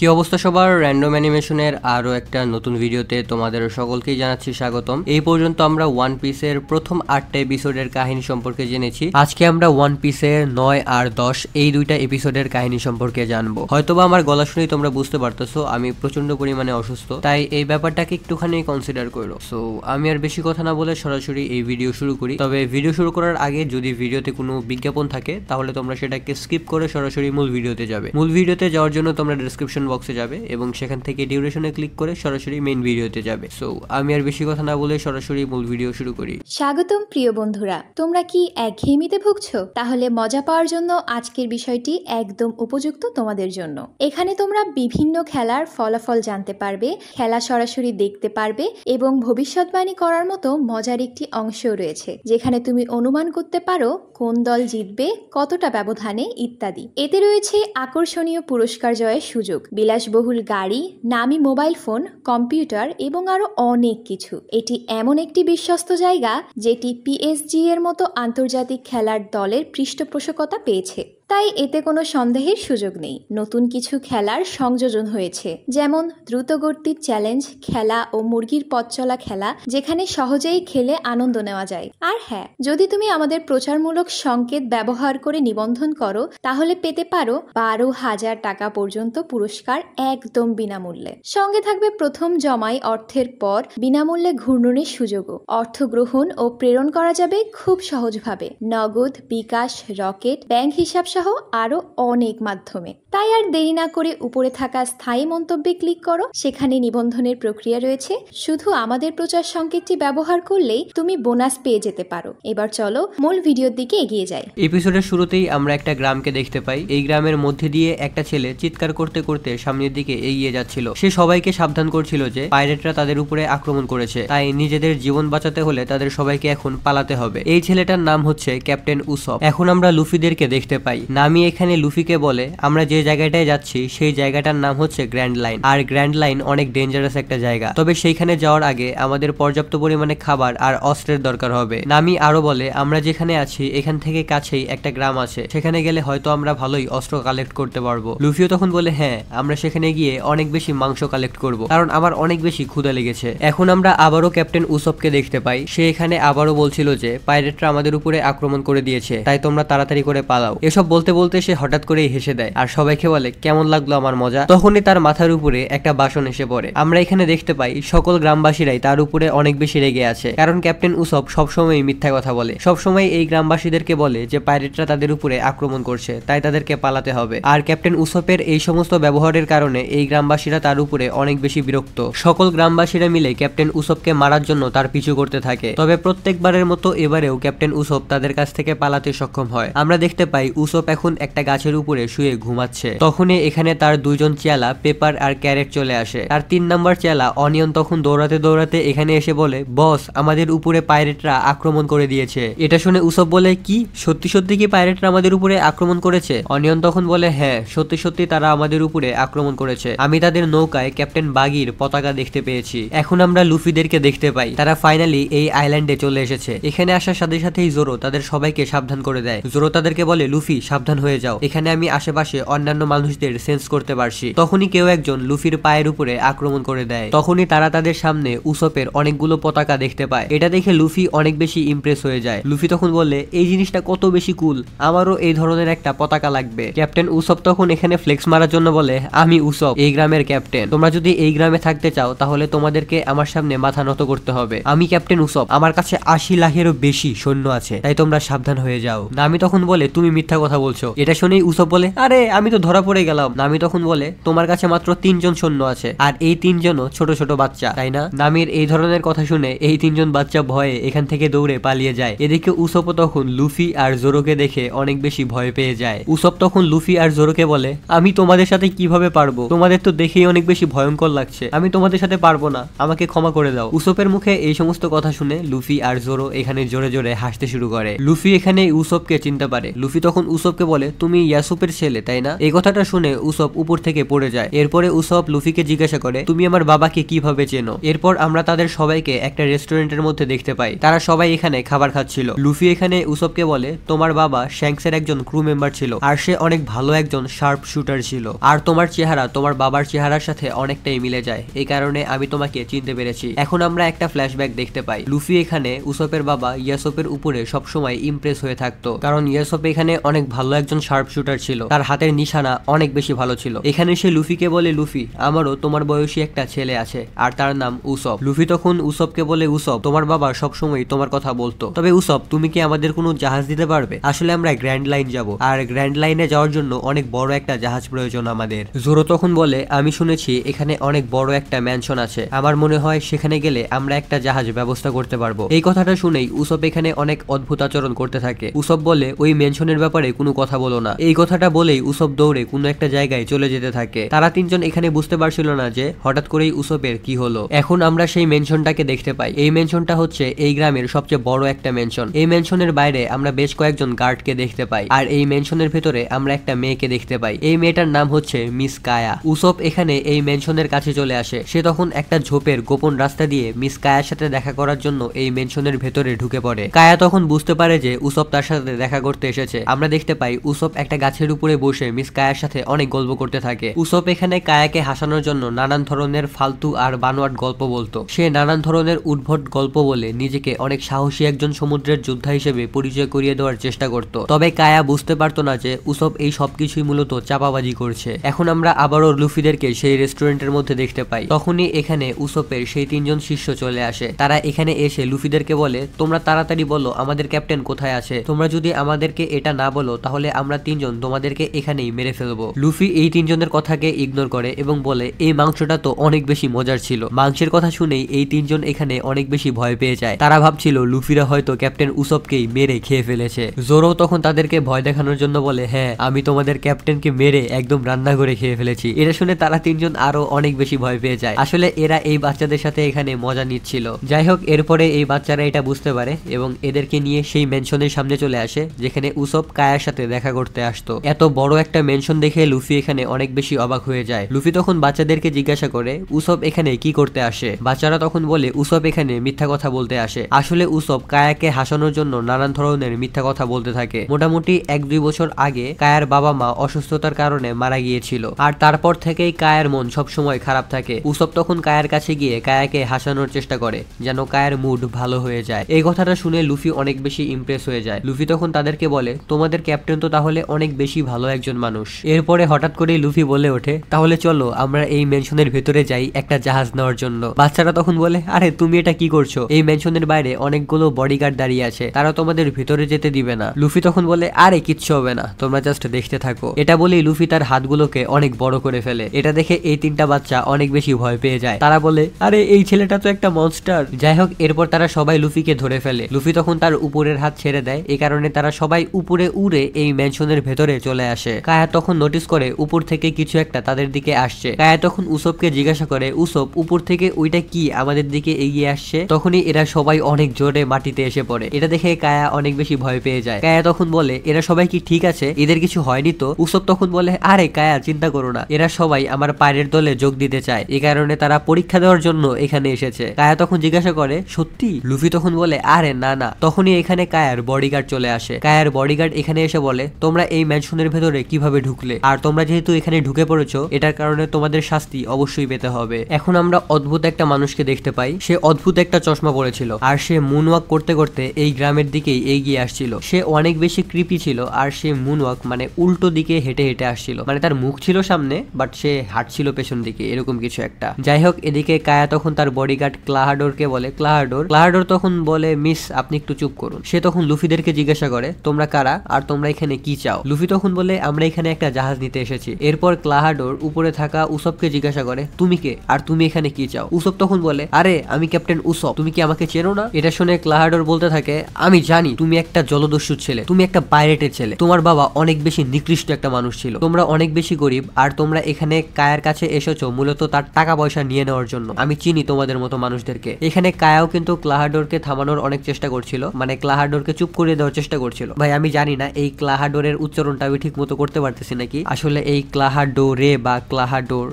কি অবস্থা সবার, র্যান্ডম অ্যানিমেশনের আরো একটা নতুন ভিডিওতে তোমাদের সকলকেই জানাচ্ছি স্বাগতম। এই পর্যন্ত আমরা ওয়ান পিসের প্রথম 8টা এপিসোডের কাহিনী সম্পর্কে জেনেছি। আজকে আমরা ওয়ান পিসের 9 আর 10 এই দুইটা এপিসোডের কাহিনী সম্পর্কে জানবো। হয়তোবা আমার গলা শুনেই তোমরা বুঝতে পারতেছো আমি প্রচন্ড পরিমাণে অসুস্থ, তাই এই ব্যাপারটাকে একটুখানি কনসিডার করো। সো আমি আর বেশি কথা না বলে সরাসরি এই ভিডিও শুরু করি। তবে ভিডিও শুরু করার আগে যদি ভিডিওতে কোনো বিজ্ঞাপন থাকে তাহলে তোমরা সেটাকে স্কিপ করে সরাসরি মূল ভিডিওতে যাবে। মূল ভিডিওতে যাওয়ার জন্য তোমরা ডেসক্রিপশন বক্সে যাবে এবং সেখান থেকে ডিউরেশনে ক্লিক করে সরাসরি মেইন ভিডিওতে যাবে। সো আমি আর বেশি কথা না বলে সরাসরি মূল ভিডিও শুরু করি। স্বাগতম প্রিয় বন্ধুরা, তোমরা কি একঘেয়েমিতে ভুগছো? তাহলে মজা পাওয়ার জন্য আজকের বিষয়টি একদম উপযুক্ত তোমাদের জন্য। এখানে তোমরা বিভিন্ন খেলার ফলাফল জানতে পারবে, খেলা সরাসরি দেখতে পারবে এবং ভবিষ্যৎবাণী করার মতো মজার একটি অংশও রয়েছে, যেখানে তুমি অনুমান করতে পারো কোন দল জিতবে, কতটা ব্যবধানে ইত্যাদি। এতে রয়েছে আকর্ষণীয় পুরস্কার জয়ের সুযোগ, বিলাসবহুল গাড়ি, নামি মোবাইল ফোন, কম্পিউটার এবং আরো অনেক কিছু। এটি এমন একটি বিশ্বস্ত জায়গা যেটি PSG এর মতো আন্তর্জাতিক খেলার দলের পৃষ্ঠপোষকতা পেয়েছে, তাই এতে কোনো সন্দেহের সুযোগ নেই। নতুন কিছু খেলার সংযোজন হয়েছে, যেমন দ্রুতগতির চ্যালেঞ্জ খেলা ও মুরগির পথ চলা খেলা, যেখানে সহজেই খেলে আনন্দ নেওয়া যায়। আর হ্যাঁ, যদি তুমি আমাদের প্রচারমূলক সংকেত ব্যবহার করে নিবন্ধন করো তাহলে পেতে পারো 12,000 টাকা পর্যন্ত পুরস্কার একদম বিনামূল্যে। সঙ্গে থাকবে প্রথম জমাই অর্থের পর বিনামূল্যে ঘূর্ণনের সুযোগও। অর্থ গ্রহণ ও প্রেরণ করা যাবে খুব সহজভাবে, নগদ, বিকাশ, রকেট, ব্যাংক হিসাব সহ আরো অনেক মাধ্যমে। তাই আর দেরি না করে উপরে থাকা স্থায়ী মন্তব্যে ক্লিক করো, সেখানে নিবন্ধনের প্রক্রিয়া রয়েছে। শুধু আমাদের প্রচার সংকেতটি ব্যবহার করলেই তুমি বোনাস পেয়ে যেতে পারো। এবার চলো মূল ভিডিওর দিকে এগিয়ে যাই। এপিসোডের শুরুতেই আমরা একটা গ্রামকে দেখতে পাই। এই গ্রামের মধ্যে দিয়ে একটা ছেলে চিৎকার করতে করতে সামনের দিকে এগিয়ে যাচ্ছিল। সে সবাইকে সাবধান করছিল যে পাইরেটরা তাদের উপরে আক্রমণ করেছে, তাই নিজেদের জীবন বাঁচাতে হলে তাদের সবাইকে এখন পালাতে হবে। এই ছেলেটার নাম হচ্ছে ক্যাপ্টেন উসপ। এখন আমরা লুফিদেরকে দেখতে পাই। নামি এখানে লুফিকে বলে আমরা যে জায়গাটায় যাচ্ছি সেই জায়গাটার নাম হচ্ছে গ্র্যান্ড লাইন, আর গ্র্যান্ড লাইন অনেক ডেঞ্জারাস একটা জায়গা। তবে সেইখানে যাওয়ার আগে আমাদের পর্যাপ্ত পরিমাণে খাবার আর অস্ত্রের দরকার হবে। নামি আরো বলে আমরা যেখানে আছি এখান থেকে কাছেই একটা গ্রাম আছে, সেখানে গেলে হয়তো আমরা ভালোই অস্ত্র কালেক্ট করতে পারবো। লুফিও তখন বলে হ্যাঁ, আমরা সেখানে গিয়ে অনেক বেশি মাংস কালেক্ট করব, কারণ আমার অনেক বেশি ক্ষুধা লেগেছে। এখন আমরা আবারও ক্যাপ্টেন উসপকে দেখতে পাই। সে এখানে আবারও বলছিল যে পাইরেটরা আমাদের উপরে আক্রমণ করে দিয়েছে, তাই তোমরা তাড়াতাড়ি করে পালাও। এসব বলতে বলতে সে হঠাৎ করেই হেসে দেয় আর সবাইকে বলে কেমন লাগলো আমার মজা। তখনই তার মাথার উপরে একটা বাসন এসে পড়ে। আমরা এখানে দেখতে পাই সকল গ্রামবাসীরাই তার উপরে অনেক বেশি রেগে আছে, কারণ ক্যাপ্টেন উসপ সবসময় মিথ্যা কথা বলে। সবসময় এই গ্রামবাসীদেরকে বলে যে পাইরেটরা তাদের উপরে আক্রমণ করছে, তাই তাদেরকে পালাতে হবে। আর ক্যাপ্টেন উসপের এই সমস্ত ব্যবহারের কারণে এই গ্রামবাসীরা তার উপরে অনেক বেশি বিরক্ত। সকল গ্রামবাসীরা মিলে ক্যাপ্টেন উসপকে মারার জন্য তার পিছু করতে থাকে। তবে প্রত্যেকবারের মতো এবারেও ক্যাপ্টেন উসপ তাদের কাছ থেকে পালাতে সক্ষম হয়। আমরা দেখতে পাই উসপ এখন একটা গাছের উপরে শুয়ে ঘুমাচ্ছে। তখনই এখানে তার দুইজন চেলা পেপার আর ক্যারেট চলে আসে। তার 3 নম্বর চেলা অনিয়ন তখন দৌড়াতে দৌড়াতে এখানে এসে বলে বস, আমাদের উপরে পাইরেটরা আক্রমণ করে দিয়েছে। এটা শুনে উসপ বলে কি সত্যি সত্যি কি পাইরেটরা আমাদের উপরে আক্রমণ করেছে? অনিয়ন তখন বলে হ্যাঁ, সত্যি সত্যি তারা আমাদের উপরে আক্রমণ করেছে। আমি তাদের নৌকায় ক্যাপ্টেন বাগির পতাকা দেখতে পেয়েছি। এখন আমরা লুফিদেরকে দেখতে পাই। তারা ফাইনালি এই আইল্যান্ডে চলে এসেছে। এখানে আসার সাথে সাথেই জোরো তাদের সবাইকে সাবধান করে দেয়। জোরো তাদেরকে বলে লুফি সাবধান হয়ে যাও, এখানে আমি আশেপাশে অন্যান্য মানুষদের সেন্স করতে পারছি। তখনই কেউ একজন লুফির পায়ের উপরে আক্রমণ করে দেয়। তখনই তারা তাদের সামনে উসপের অনেকগুলো পতাকা দেখতে পায়। এটা দেখে লুফি অনেক বেশি ইমপ্রেস হয়ে যায়। লুফি তখন বলে এই জিনিসটা কত বেশি কুল, আমারও এই ধরনের একটা পতাকা লাগবে। ক্যাপ্টেন উসপ তখন এখানে ফ্লেক্স মারার জন্য বলে আমি উসপ, এই গ্রামের ক্যাপ্টেন। তোমরা যদি এই গ্রামে থাকতে চাও তাহলে তোমাদেরকে আমার সামনে মাথা নত করতে হবে। আমি ক্যাপ্টেন উসপ, আমার কাছে 80 লাখেরও বেশি সৈন্য আছে, তাই তোমরা সাবধান হয়ে যাও। নামি তখন বলে তুমি মিথ্যা কথা বলছো। এটা শুনেই উসপ বলে আরে আমি তো ধরা পড়ে গেলাম। নামি তখন বলে তোমার কাছে মাত্র 3 জন সৈন্য আছে, আর এই 3 জনও ছোট ছোট বাচ্চা, তাই না? নামির এই ধরনের কথা শুনে এই 3 জন বাচ্চা ভয়ে এখান থেকে দৌড়ে পালিয়ে যায়। এদিকে উসপ তখন লুফি আর জোরোকে দেখে অনেক বেশি ভয় পেয়ে যায়। উসপ তখন লুফি আর জোরোকে বলে আমি তোমাদের সাথে কিভাবে পারবো, তোমাদের তো দেখেই অনেক বেশি ভয়ঙ্কর লাগছে, আমি তোমাদের সাথে পারবো না, আমাকে ক্ষমা করে দাও। উসপের মুখে এই সমস্ত কথা শুনে লুফি আর জোরো এখানে জোরে জোরে হাসতে শুরু করে। লুফি এখানে উসপকে চিনতে পারে। লুফি তখন উসপকে বলে তুমি ইয়াসুপের ছেলে তাই না? এই কথাটা শুনে উসব উপর থেকে পড়ে যায়। এরপরে উসব লুফিকে জিজ্ঞাসা করে, তুমি আমার বাবাকে কিভাবে চেনো? এরপর আমরা তাদের সবাইকে একটা রেস্টুরেন্টের মধ্যে দেখতে পাই। তারা সবাই এখানে খাবার খাচ্ছিল। লুফি এখানে উসবকে বলে, তোমার বাবা শ্যাঙ্কসের একজন ক্রু মেম্বার ছিল আর সে অনেক ভালো একজন শার্প শুটার ছিল, আর তোমার চেহারা তোমার বাবার চেহারার সাথে অনেকটাই মিলে যায়, এই কারণে আমি তোমাকে চিনতে পেরেছি। এখন আমরা একটা ফ্ল্যাশব্যাক দেখতে পাই। লুফি এখানে উসবের বাবা ইয়াসোপের উপরে সবসময় ইমপ্রেস হয়ে থাকতো, কারণ ইয়াসোপ এখানে অনেক ভালো একজন শার্প শুটার ছিল, তার হাতের নিশানা অনেক বেশি ভালো ছিল। এখানে সে লুফিকে বলে, লুফি আমারও তোমার বয়সী একটা ছেলে আছে আর তার নাম উসব। লুফি তখন উসবকে বলে, উসব তোমার বাবা সবসময় তোমার কথা বলতো, তবে উসব তুমি কি আমাদের কোনো জাহাজ দিতে পারবে? আসলে আমরা গ্র্যান্ড লাইন যাব, আর গ্র্যান্ড লাইনে যাওয়ার জন্য অনেক বড় একটা জাহাজ প্রয়োজন আমাদের। জোরো তখন বলে, আমি শুনেছি এখানে অনেক বড় একটা ম্যানশন আছে, আমার মনে হয় সেখানে গেলে আমরা একটা জাহাজ ব্যবস্থা করতে পারবো। এই কথাটা শুনেই উসব এখানে অনেক অদ্ভুত আচরণ করতে থাকে। উসব বলে, ওই মেনশনের ব্যাপারে কোনো কথা বলো না। এই কথাটা বলেই উসব দৌড়ে কোনো একটা জায়গায় চলে যেতে থাকে। তারা তিনজন এখানে বুঝতে পারছিল না যে হঠাৎ করেই উসবের কি হলো। এখন আমরা সেই মেনশনটাকে দেখতে পাই। এই মেনশনটা হচ্ছে এই গ্রামের সবচেয়ে বড় একটা মেনশন। এই মেনশনের বাইরে আমরা বেশ কয়েকজন গার্ডকে দেখতে পাই, আর এই মেনশনের ভেতরে আমরা একটা মেয়েকে দেখতে পাই। এই মেয়েটার নাম হচ্ছে মিস কায়া। উসব এখানে এই মেনশনের কাছে চলে আসে। সে তখন একটা ঝোপের গোপন রাস্তা দিয়ে মিস কায়ার সাথে দেখা করার জন্য এই মেনশনের ভেতরে ঢুকে পড়ে। কায়া তখন বুঝতে পারে যে উসব তার সাথে দেখা করতে এসেছে। আমরা দেখতে পাই উসব একটা গাছের উপরে বসে মিস কায়ার সাথে অনেক গল্প করতে থাকে। উসব এখানে কায়াকে হাসানোর জন্য নানান ধরনের ফালতু আর বানোয়াট গল্প বলতো। সে নানান ধরনের উদ্ভট গল্প বলে নিজেকে অনেক সাহসী একজন সমুদ্রের যোদ্ধা হিসেবে পরিচয় করিয়ে দেওয়ার চেষ্টা করত। তবে কায়া বুঝতে পারতো না যে উসব এই সবকিছুই মূলত চাপাবাজি করছে। এখন আমরা আবারও লুফিদেরকে সেই রেস্টুরেন্টের মধ্যে দেখতে পাই। তখনই এখানে উসবের সেই তিনজন শিষ্য চলে আসে। তারা এখানে এসে লুফিদেরকে বলে, তোমরা তাড়াতাড়ি বলো আমাদের ক্যাপ্টেন কোথায় আছে। তোমরা যদি আমাদেরকে এটা না বলো তাহলে আমরা তিনজন তোমাদেরকে এখানেই মেরে ফেলবো। লুফি এই তিনজনের কথাকে ইগনোর করে এবং বলে, এই মাংসটা তো অনেক বেশি মজার ছিল। মাংসের কথা শুনেই এই তিনজন এখানে অনেক বেশি ভয় পেয়ে যায়। তারা ভাবছিল লুফিরা হয়তো ক্যাপ্টেন উসবকেই মেরে খেয়ে ফেলেছে। জোরো তখন তাদেরকে ভয় দেখানোর জন্য বলে, হ্যাঁ আমি তোমাদের ক্যাপ্টেনকে মেরে একদম রান্না করে খেয়ে ফেলেছি। এটা শুনে তারা তিনজন আরো অনেক বেশি ভয় পেয়ে যায়। আসলে এরা এই বাচ্চাদের সাথে এখানে মজা নিচ্ছিল। যাই হোক, এরপরে এই বাচ্চারা এটা বুঝতে পারে এবং এদেরকে নিয়ে সেই মেনশনের সামনে চলে আসে যেখানে উসব কায়ার সাথে দেখা করতে আসতো। এত বড় একটা মেনশন দেখে লুফি এখানে অনেক বেশি অবাক হয়ে যায়। লুফি তখন বাচ্চাদেরকে জিজ্ঞাসা করে, উসব এখানে কি করতে আসে? বাচ্চারা তখন বলে, উসব এখানে মিথ্যা কথা বলতে আসে। আসলে উসব কায়াকে হাসানোর জন্য নানান ধরনের মিথ্যা কথা বলতে থাকে। মোটামুটি 1-2 বছর আগে কায়ার বাবা মা অসুস্থতার কারণে মারা গিয়েছিল, আর তারপর থেকেই কায়ার মন সবসময় খারাপ থাকে। উসব তখন কায়ার কাছে গিয়ে কায়াকে হাসানোর চেষ্টা করে যেন কায়ার মুড ভালো হয়ে যায়। এই কথাটা শুনে লুফি অনেক বেশি ইমপ্রেস হয়ে যায়। লুফি তখন তাদেরকে বলে, তোমাদের ক্যাপ্টেন তো তাহলে অনেক বেশি ভালো একজন মানুষ। এরপরে হঠাৎ করেই লুফি বলে ওঠে, তাহলে চলো আমরা এই মেনশনের ভেতরে যাই একটা জাহাজ নেওয়ার জন্য। বাচ্চারা তখন বলে, আরে তুমি এটা কি করছো? এই মেনশনের বাইরে অনেকগুলো বডিগার্ড দাঁড়িয়ে আছে, তারা তোমাদের ভিতরে যেতে দিবে না। লুফি তখন বলে, আরে কিচ্ছু হবে না, তোমরা জাস্ট দেখতে থাকো। এটা বলেই লুফি তার হাতগুলোকে অনেক বড় করে ফেলে। এটা দেখে এই তিনটা বাচ্চা অনেক বেশি ভয় পেয়ে যায়। তারা বলে, আরে এই ছেলেটা তো একটা মনস্টার। যাই হোক, এরপর তারা সবাই লুফিকে ধরে ফেলে। লুফি তখন তার উপরের হাত ছেড়ে দেয়। এই কারণে তারা সবাই উপরে উড়ে এই ম্যানশনের ভেতরে চলে আসে। কায়া তখন নোটিস করে উপর থেকে কিছু একটা তাদের দিকে আসছে। কায়া তখন উসবকে জিজ্ঞাসা করে, উসব উপর থেকে ওইটা কি আমাদের দিকে এগিয়ে আসছে? তখনই এরা সবাই অনেক জোরে মাটিতে এসে পড়ে। এটা দেখে কায়া অনেক বেশি ভয় পেয়ে যায়। কায়া তখন বলে, এরা সবাই কি ঠিক আছে? এদের কিছু হয়নি তো? উসব তখন বলে, আরে কায়া চিন্তা করো না, এরা সবাই আমার পাইরেট দলে যোগ দিতে চায়, এই কারণে তারা পরীক্ষা দেওয়ার জন্য এখানে এসেছে। কায়া তখন জিজ্ঞাসা করে, সত্যি? লুফি তখন বলে, আরে না না। তখনই এখানে কায়ার বডিগার্ড চলে আসে। কায়ার বডিগার্ড এখানে এসে বলে, তোমরা এই ম্যানশনের ভেতরে কিভাবে ঢুকলে? আর তোমরা যেহেতু এখানে ঢুকে পড়েছো, এটার কারণে তোমাদের শাস্তি অবশ্যই পেতে হবে। এখন আমরা অদ্ভুত একটা মানুষকে দেখতে পাই। সে অদ্ভুত একটা চশমা পরেছিল আর সে মুনওয়াক করতে করতে এই গ্রামের দিকেই এগিয়ে আসছিল। সে অনেক বেশি ক্রিপি ছিল আর সে মুনওয়াক মানে উল্টো দিকে হেঁটে হেঁটে আসছিল। মানে তার মুখ ছিল সামনে বাট সে হাঁটছিল পেছন দিকে, এরকম কিছু একটা। যাই হোক, এদিকে কায়া তখন তার বডিগার্ড ক্লাহাডোরকে বলে, ক্লাহাডোর তখন বলে, মিস আপনি একটু চুপ করুন। সে তখন লুফিদেরকে জিজ্ঞাসা করে, তোমরা কারা আর তোমরা এখানে কি চাও? লুফি তখন বলে, আমরা এখানে একটা জাহাজ নিতে এসেছি। এরপর ক্লাহাডোর উপরে থাকা উসবকে জিজ্ঞাসা করে, তুমি কে আর তুমি এখানে কি চাও? উসব তখন বলে, আরে আমি ক্যাপ্টেন উসব, তুমি কি আমাকে চেনো না? এটা শুনে ক্লাহাডোর বলতে থাকে, আমি জানি তুমি একটা জলদস্যুর ছেলে, তুমি একটা পাইরেটের ছেলে, তোমার বাবা অনেক বেশি নিকৃষ্ট একটা মানুষ ছিল, তোমরা অনেক বেশি গরিব আর তোমরা এখানে কায়ার কাছে এসেছো মূলত তার টাকা পয়সা নিয়ে নেওয়ার জন্য। আমি চিনি তোমাদের মতো মানুষদেরকে। এখানে কায়াও কিন্তু ক্লাহাডোরকে থামানোর অনেক চেষ্টা করছিল, মানে ক্লাহাডোরকে চুপ করিয়ে দেওয়ার চেষ্টা করছিল। ভাই আমি জানি না এই ক্লাহাডোরের উচ্চারণটা আমি ঠিক মতো করতে পারছি পারতেছি নাকি। আসলে এই ক্লাহাডোরে বা ক্লাহাডোর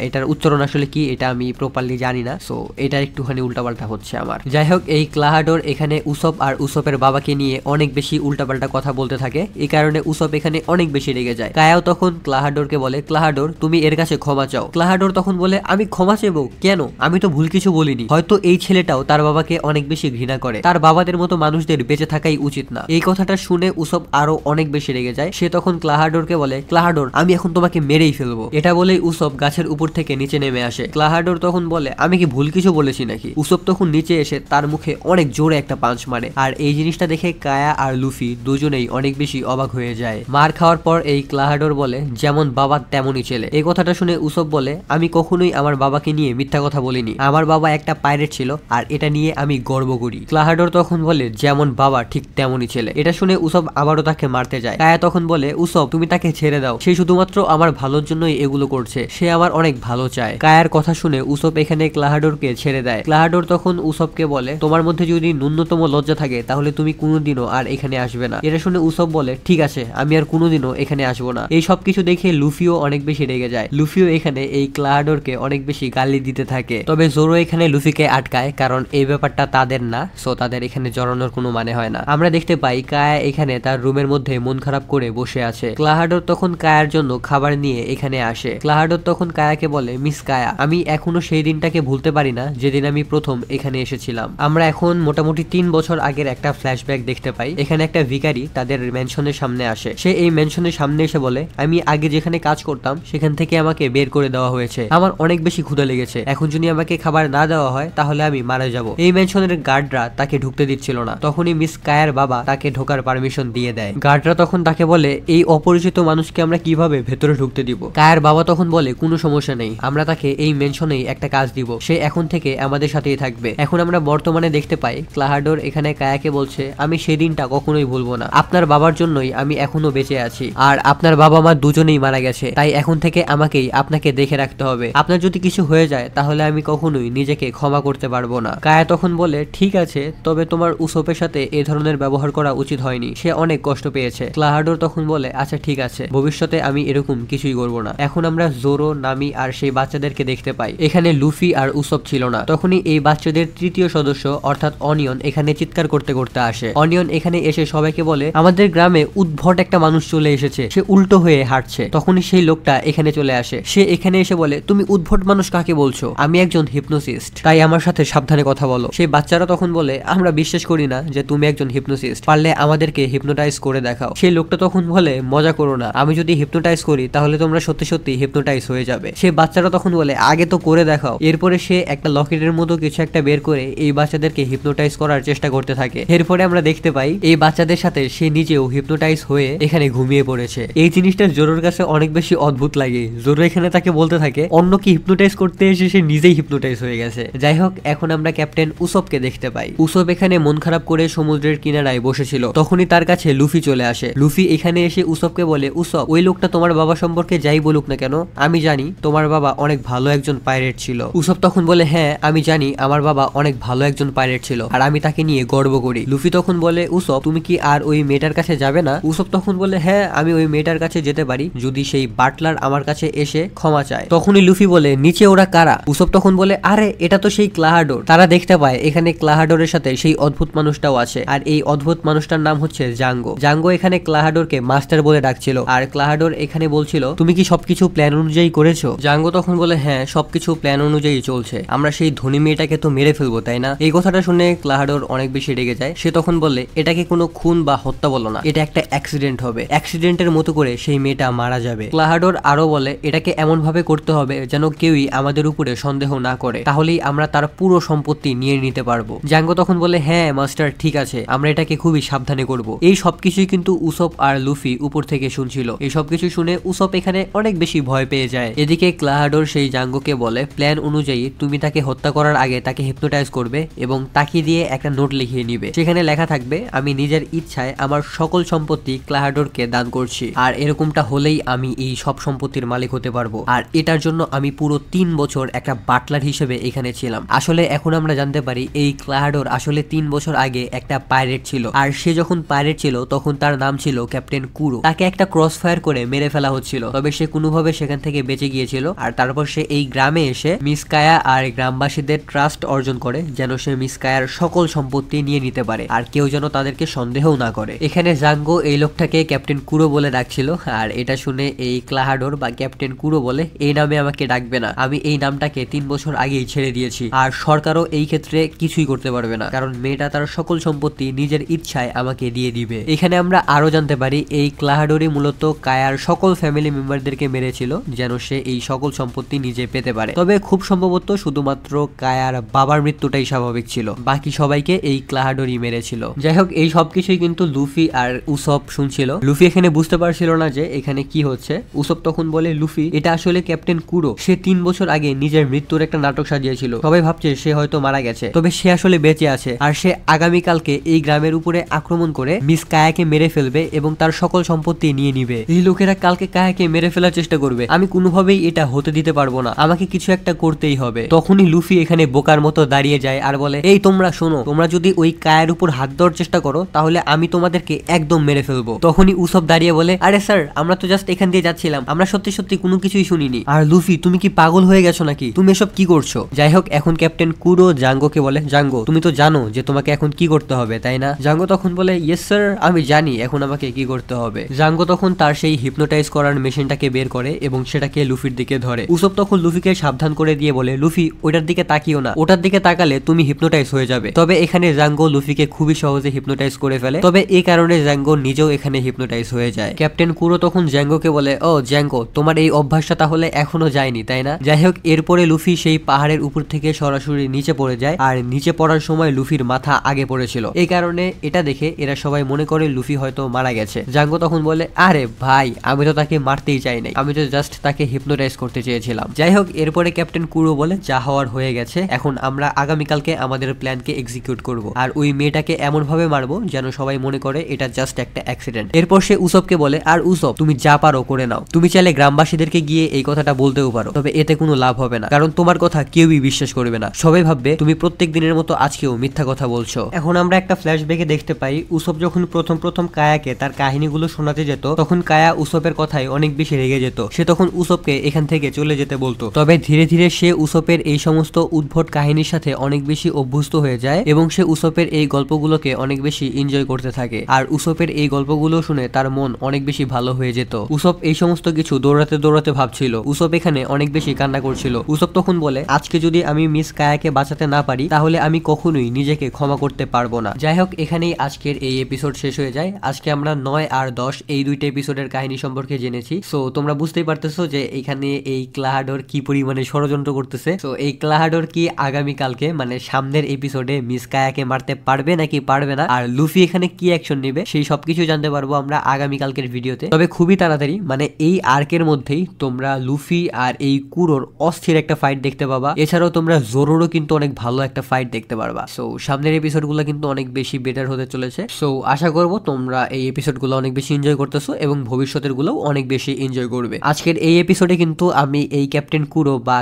এটার উচ্চারণ আসলে কি এটা আমি প্রপারলি জানি না, সো এটা একটুখানি উল্টাপাল্টা হচ্ছে আমার। যাই হোক, এই ক্লাহাডোর এখানে উসপ আর উসপের বাবাকে নিয়ে অনেক বেশি উল্টাপাল্টা কথা বলতে থাকে। এই কারণে উসপ এখানে অনেক বেশি রেগে যায়। কায়াও তখন ক্লাহাডোরকে বলে, ক্লাহাডোর তুমি এর কাছে ক্ষমা চাও। ক্লাহাডোর তখন বলে, আমি ক্ষমা চাইবো কেন? আমি তো ভুল কিছু বলিনি। হয়তো এই ছেলেটাও তার বাবাকে অনেক বেশি ঘৃণা করে, তার বাবাদের মতো মানুষদের বেঁচে থাকাই উচিত না। এই কথাটা শুনে উসপ আরো অনেক বেশি রেগে যায়। সে তখন ক্লাহাডোরকে বলে, ক্লাহাডোর আমি এখন তোমাকে মেরেই ফেলবো। এটা বলেই উসপ গাছের উপর থেকে নিচে নেমে আসে। ক্লাহাডোর তখন বলে, আমি কি ভুল কিছু বলেছি নাকি? উসপ তখন নিচে এসে তার মুখে অনেক জোরে একটা পাঞ্চ মারে। আর এই জিনিসটা দেখে কায়া আর লুফি দুজনেই অনেক বেশি অবাক হয়ে যায়। মার খাওয়ার পর এই ক্লাহাডোর বলে, যেমন বাবা তেমনই ছেলে। এই কথাটা শুনে উসপ বলে, আমি কখনোই আমার বাবাকে নিয়ে মিথ্যা কথা বলিনি। আমার বাবা একটা পাইরেট ছিল আর এটা নিয়ে আমি গর্ব করি। ক্লাহাডোর তখন বলে, যেমন বাবা ঠিক তেমনই ছেলে। এটা শুনে উসপ আবারও তাকে মারতে যায়। কায়া তখন বলে, উসপ তুমি তাকে ছেড়ে দাও, সে শুধুমাত্র আমার ভালোর জন্যই এগুলো করছে, সে আমার অনেক ভালো চায়। কায়ার কথা শুনে উসপ এখানে ক্লাহাডোরকে ছেড়ে দেয়। ক্লাহাডোর তখন উসপকে বলে, তোমার মধ্যে যদি ন্যূনতম লজ্জা থাকে তাহলে তুমি কোনোদিনও আর এখানে আসবে না। এটা শুনে উসপ বলে, ঠিক আছে আমি আর কোনোদিনও এখানে আসবো না। এই সব কিছু দেখে লুফিও অনেক বেশি রেগে যায়। লুফিও এখানে এই ক্লাহাডোরকে অনেক বেশি গালি দিতে থাকে। তবে জোরো এখানে লুফিকে আটকায়, কারণ এই ব্যাপারটা তাদের না, সো তাদের এখানে জড়ানোর কোনো মানে হয় না। আমরা দেখতে পাই কায়া এখানে তার রুমের মধ্যে মন খারাপ করে বসে আছে। ক্লাহাডোর তখন কায়ার জন্য খাবার নিয়ে এখানে আসে। ক্লাহাডোর তখন কায়াকে বলে, মিস কায়া, আমি এখনো সেই দিনটাকে ভুলতে পারি না যেদিন আমি প্রথম এখানে এসেছিলাম। আমরা এখন মোটামুটি 3 বছর আগের একটা ফ্ল্যাশব্যাক দেখতে পাই। এখানে একটা ভিখারি তাদের ম্যানশনের সামনে আসে। সে এই ম্যানশনের সামনে এসে বলে, আমি আগে যেখানে কাজ করতাম সেখান থেকে আমাকে বের করে দেওয়া হয়েছে। আমার অনেক বেশি ক্ষুধা লেগেছে, এখন যদি আমাকে খাবার না দেওয়া হয় তাহলে আমি মারা যাব। এই ম্যানশনের গার্ডরা তাকে ঢুকতে দিচ্ছিল না। তখনই মিস কায়ার বাবা তাকে ঢোকার পারমিশন দিয়ে দেয়। গার্ডরা তখন তাকে বলে, এই অপরিচিত মানুষকে আমরা কিভাবে ভেতরে ঢুকতে দিব? কায়ার বাবা তখন বলে, কোনো সমস্যা নেই, আমরা তাকে এই ম্যানশনেই একটা কাজ দিব, সে এখন থেকে আমাদের সাথেই থাকবে। এখন আমরা বর্তমানে দেখতে পাই ক্লাহাডোর এখানে কায়াকে বলছে, আমি সেদিনটা কখনোই ভুলবো না, আপনার বাবার জন্যই আমি এখনো বেঁচে আছি, আর আপনার বাবা মা দুজনেই মারা গেছে, তাই এখন থেকে আমাকেই আপনাকে দেখে রাখতে হবে। আপনার যদি কিছু হয়ে যায় তাহলে আমি কখনোই নিজেকে ক্ষমা করতে পারবো না। কায়া তখন বলে, ঠিক আছে, তবে তোমার উসপের সাথে এ ধরনের ব্যবহার করা উচিত হয়নি, সে অনেক কষ্ট পেয়েছে। ক্লাহাডোর তখন বলে, আচ্ছা ঠিক আছে, ভবিষ্যতে আমি এরকম কিছুই করবো না। এখন আমরা জোরো, নামি আর সেই বাচ্চাদেরকে দেখতে পাই। এখানে লুফি আর উসপ ছিল না। তখনই এই বাচ্চাদের তৃতীয় সদস্য অর্থাৎ অনিয়ন এখানে চিৎকার করতে করতে আসে। অনিয়ন এখানে এসে সবাইকে বলে, আমাদের গ্রামে উদ্ভট একটা মানুষ চলে এসেছে, সে উল্টো হয়ে হাঁটছে। তখনই সেই লোকটা এখানে চলে আসে। সে এখানে এসে বলে, তুমি উদ্ভট মানুষ কাকে বলছো? আমি একজন হিপনোসিস্ট, তাই আমার সাথে সাবধানে কথা বলো। সেই বাচ্চারা তখন বলে, আমরা বিশ্বাস করি না যে তুমি একজন হিপনোসিস্ট, পারলে আমাদেরকে হিপনোটাইজ করে দেখাও। সেই লোকটা তখন বলে, মজা করো না, আমি যদি হিপনোটাইজ করি তাহলে তোমরা সত্যি সত্যি হিপনোটাইজ হয়ে যাবে। সেই বাচ্চারা তখন বলে, আগে তো করে দেখাও। এরপরে সে একটা লকেটের মতো কিছু একটা বের করে এই বাচ্চাদেরকে হিপনোটাইজ করার চেষ্টা করতে থাকে। এরপরে আমরা দেখতে পাই এই বাচ্চাদের সাথে সে নিজেও হিপনোটাইজ হয়ে এখানে ঘুমিয়ে পড়েছে। এই জিনিসটা জোরোর কাছে অনেক বেশি অদ্ভুত লাগে। জোরো এখানে তাকে বলতে থাকে, অন্যকে হিপনোটাইজ করতে এসে সে নিজেই হিপনোটাইজ হয়ে গেছে। যাই হোক, এখন আমরা ক্যাপ্টেন উসপকে দেখতে পাই। উসপ এখানে মন খারাপ করে সমুদ্রের কিনারায় বসেছিল। তখনই তার কাছে লুফি চলে আসে। লুফি এখানে এসে উসপকে বলে, উসপ, ওই লোকটা তোমার বাবা সম্পর্কে যাই বলুক না কেন, আমি জানি তোমার বাবা অনেক ভালো একজন পাইরেট ছিল। উসপ তখন বলে, হ্যাঁ আমি জানি আমার বাবা অনেক ভালো একজন পাইরেট ছিল আর আমি তাকে নিয়ে গর্ব করি। লুফি তখন বলে, উসপ তুমি কি আর ওই মেয়েটার কাছে যাবে না? উসপ তখন বলে, হ্যাঁ আমি ওই মেয়েটার কাছে যেতে পারি যদি সেই বাটলার আমার কাছে এসে ক্ষমা চায়। তখনই লুফি বলে, নিচে ওরা কারা? উসপ তখন বলে, আরে এটা তো সেই ক্লাহাডোর। তারা দেখতে পায় এখানে ক্লাহাডোরের সাথে সেই অদ্ভুত মানুষটাও আছে, আর এই অদ্ভুত মানুষটার নাম হচ্ছে জাঙ্গো। জাঙ্গো এখানে ক্লাহাডোরকে মাস্টার বলে ডাকছিল, আর ক্লাহাডোর এখানে বলছিল, তুমি কি সবকিছু প্ল্যান অনুযায়ী করেছো? জাঙ্গো তখন বলে, হ্যাঁ সবকিছু প্ল্যান অনুযায়ী চলছে, আমরা সেই ধনী মেয়েটাকে তো মেরে ফেলবো তাই না? এই কথাটা শুনে ক্লাহাডোর অনেক বেশি রেগে যায়। সে তখন বলে, এটাকে কোনো খুন বা হত্যা বলো না, এটা একটা অ্যাক্সিডেন্ট হবে, অ্যাক্সিডেন্টের মতো করে সেই মেয়েটা মারা যাবে। ক্লাহাডোর আরো বলে, এটাকে এমন ভাবে করতে হবে যেন কেউই আমাদের উপরে সন্দেহ না করে, তাহলেই আমরা তার পুরো সম্পত্তি নিয়ে নিতে পারবো। জাঙ্গো তখন বলে, হ্যাঁ মাস্টার ঠিক আছে, আমরা এটাকে খুবই সাবধানে করব। এই সবকিছুই কিন্তু উসপ আর লুফি উপর থেকে শুনছিল। এই সবকিছু শুনে উসপ এখানে অনেক বেশি ভয় পেয়ে যায়। এদিকে ক্লাহাডোর সেই জাঙ্গোকে বলে, প্ল্যান অনুযায়ী তুমি তাকে হত্যা করার আগে তাকে হিপনোটাইজ করবে এবং তাকে দিয়ে একটা নোট লিখিয়ে নিবে। সেখানে লেখা থাকবে, আমি নিজের ইচ্ছায় আমার সকল সম্পত্তি ক্লাহাডোরকে দান করছি, আর এরকমটা হলেই আমি এই সব সম্পত্তির মালিক হতে পারবো, আর এটার জন্য আমি পুরো 3 বছর একটা বাটলার হিসেবে এখানে ছিলাম। আসলে এখন আমরা জানতে পারি এই ক্লাহাডোর আসলে 3 বছর আগে একটা পাইরেট ছিল, আর সে যখন পাইরেট ছিল তখন তার নাম ছিল ক্যাপ্টেন কুরো। তাকে একটা ক্রস ক্রস ফায়ার করে মেরে ফেলা হচ্ছিল, তবে সে কোনোভাবে সেখান থেকে বেঁচে গিয়েছিল। আর তারপর সে এই গ্রামে এসে মিস কায়া আর গ্রামবাসীদের ট্রাস্ট অর্জন করে যেন সে মিস কায়ার সকল সম্পত্তি নিয়ে নিতে পারে আর কেউ যেন তাদেরকে সন্দেহও না করে। এখানে জাঙ্গো এই লোকটাকে ক্যাপ্টেন কুরো বলে ডাকছিল, আর এটা শুনে এই ক্লাহাডোর বা ক্যাপ্টেন কুরো বলে, এই নামে আমাকে ডাকবে না, আমি এই নামটাকে 3 বছর আগেই ছেড়ে দিয়েছি, আর সরকারও এই ক্ষেত্রে কিছুই করতে পারবে না, কারণ মেয়েটা তার সকল সম্পত্তি নিজের ইচ্ছায় আমাকে দিয়ে দিবে। এখানে আমরা আরো জানতে পারি এই ক্লাহাডোরই মূলত কায়ার সকল ফ্যামিলি মেম্বারদেরকে মেরেছিল যেন সে এই সকল সম্পত্তি নিজে পেতে পারে। তবে খুব সম্ভবত শুধুমাত্র কায়ার বাবার মৃত্যুটাই স্বাভাবিক ছিল, বাকি সবাইকে এই ক্লাহাডোরই মেরেছিল। যাই হোক, এই সবকিছুই কিন্তু লুফি আর উসপ শুনছিল। লুফি এখানে বুঝতে পারছিল না যে এখানে কি হচ্ছে। উসপ তখন বলে, লুফি এটা আসলে ক্যাপ্টেন কুরো, সে 3 বছর আগে নিজের মৃত্যুর একটা নাটক সাজিয়েছিল, সবাই ভাবছে সে হয়তো মারা গেছে, তবে সে আসলে বেঁচে আছে, আর সে আগামীকালকে এই গ্রামের উপরে আক্রমণ করে মিস কায়াকে মেরে ফেলবে এবং তার সকল সম্পত্তি নিয়ে নিবে। এই লোকেরা কালকে কায়াকে মেরে ফেলার চেষ্টা করবে, আমি কোনোভাবেই এটা হতে দিতে পারবো না, আমাকে কিছু একটা করতেই হবে। তখনই লুফি এখানে বোকার মতো দাঁড়িয়ে যায় আর বলে, এই তোমরা শোনো, তোমরা যদি ওই কায়ের উপর হাত দেওয়ার চেষ্টা করো তাহলে আমি তোমাদেরকে একদম মেরে ফেলবো। তখনই উসব দাঁড়িয়ে বলে, আরে স্যার, আমরা তো জাস্ট এখান দিয়ে যাচ্ছিলাম, আমরা সত্যি সত্যি কোনো কিছুই শুনিনি। আর লুফি, তুমি কি পাগল হয়ে গেছো নাকি, তুমি এসব কি করছো? যাই হোক, এখন ক্যাপ্টেন কুরো জাঙ্গোকে বলে, জাঙ্গো তুমি তো জানো যে তোমাকে এখন কি করতে হবে তাই না? জাঙ্গো তখন বলে, ইয়েস স্যার, আমি জানি এখন আমাকে কি করতে হবে। জাঙ্গো তখন তার সেই হিপনোটাইজ করার মেশিনটাকে বের করে এবং সেটাকে লুফির দিকে ধরে। উসব তখন লুফিকে সাবধান করে দিয়ে বলে, লুফি ওটার দিকে তাকিও না, ওটার দিকে তাকালে তুমি হিপনোটাইজ হয়ে যাবে। তবে এখানে জাঙ্গো লুফিকে খুবই সহজে হিপনোটাইজ করে ফেলে, তবে এই কারণে জাঙ্গো নিজেও এখানে হিপনোটাইজ হয়ে যায়। ক্যাপ্টেন কুরো তখন জাঙ্গোকে বলে, ও জাঙ্গো, তোমার এই অভ্যাসটা তাহলে এখনো যায়নি তাই না? যাই হোক, এরপরে লুফি সেই পাহাড়ের উপর থেকে সরাসরি নিচে পড়ে যায়, আর নিচে পড়ার সময় লুফির মাথা আগে পড়েছিল। এই কারণে এটা দেখে এরা সবাই মনে করে লুফি হয়তো মারা গেছে। জাঙ্গো তখন বলে, আরে ভাই, আমি তো তাকে মারতেই চাই নাই, আমি তো জাস্ট তাকে হিপনোটাইজ করতে চেয়েছিলাম। যাই হোক, এরপরে ক্যাপ্টেন কুরো বলে, যা হওয়ার হয়ে গেছে, এখন আমরা আগামীকালকে আমাদের প্ল্যানকে এক্সিকিউট করব, আর ওই মেয়েটাকে এমন ভাবে মারবো যেন সবাই মনে করে এটা জাস্ট একটা অ্যাক্সিডেন্ট। এরপর সে উসবকে বলে, আর উসব, তুমি যা পারো করে নাও, তুমি চাইলে গ্রামবাসীদেরকে গিয়ে এই কথাটা বলতেও পারো, তবে এতে কোনো লাভ হবে না, কারণ তোমার কথা কেউই বিশ্বাস করবে না, সবাই ভাববে তুমি প্রত্যেক দিনের মতো আজকেও মিথ্যা কথা বলছো। এখন আমরা একটা ফ্ল্যাশব্যাকে দেখতে পাই, উসব যখন প্রথম কায়াকে তার কাহিনীগুলো শোনাতে যেত, তখন কায়া উসবের কথায় অনেক বেশি রেগে যেত। সে তখন উসবকে এখান থেকে চলে যেতে বলতো, তবে ধীরে ধীরে সে উসবের এই সমস্ত উদ্ভট কাহিনীর সাথে অনেক বেশি অভ্যস্ত হয়ে যায় এবং সে উসবের এই গল্পগুলোকে অনেক বেশি এনজয় করতে থাকে। আর উসবের এই গল্পগুলো শুনে তার মন অনেক বেশি ভালো হয়ে যেত। উসব এই সমস্ত কিছু দৌড়াতে দৌড়াতে ভাবছিল, উসব এখানে অনেক বেশি কান্না করছিল। উসব তখন বলে, আজকে যদি আমি মিস কায়াকে বাঁচাতে না পারি তাহলে আমি কখনোই নিজেকে ক্ষমা করতে পারবো না। যাই হোক, এখানেই আজকের এই এপিসোড শেষ হয়ে যায়। আজকে আমরা 9 আর 10 এই দুইটা এপিসোডের কাহিনী সম্পর্কে জেনেছি। সো তোমরা বুঝতেই পারতেছো যে এখানে এই ক্লাহাডোর কি পরিমাণে ষড়যন্ত্র করতেছে। সো এই ক্লাহাডোর কি আগামীকালকে মানে সামনের এপিসোডে মিস কায়াকে মারতে পারবে নাকি পারবে না, আর লুফি এখানে কি অ্যাকশন নেবে, সেই সবকিছু জানতে পারবো আমরা আগামীকালকের ভিডিওতে। তবে খুবই তাড়াতাড়ি, মানে এই আর্কের মধ্যেই তোমরা লুফি আর এই কুরোর অস্থির একটা ফাইট দেখতে পাবা। এছাড়াও তোমরা জোরোরও কিন্তু অনেক ভালো একটা ফাইট দেখতে পারবা। সো সামনের এপিসোডগুলো কিন্তু অনেক বেশি বেটার হতে চলেছে। সো আশা করবো তোমরা এই এপিসোডগুলো অনেক বেশি এনজয় করতেছো এবং ভবিষ্যতের গুলো অনেক বেশি এনজয় করবে। আজকের এই এপিসোডে কিন্তু আমি এই ক্যাপ্টেন কুরো বা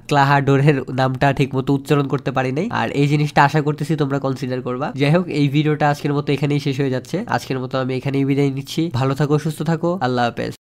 ক্লাহাডোরের নামটা ঠিক মতো উচ্চারণ করতে পারি নাই, আর এই জিনিসটা আশা করতেছি তোমরা কনসিডার করবা। যাই হোক, এই ভিডিওটা আজকের মতো এখানেই শেষ হয়ে যাচ্ছে। আজকের মতো আমি এখানেই বিদায় নিচ্ছি। ভালো থাকো, সুস্থ থাকো, আল্লাহ হাফেজ।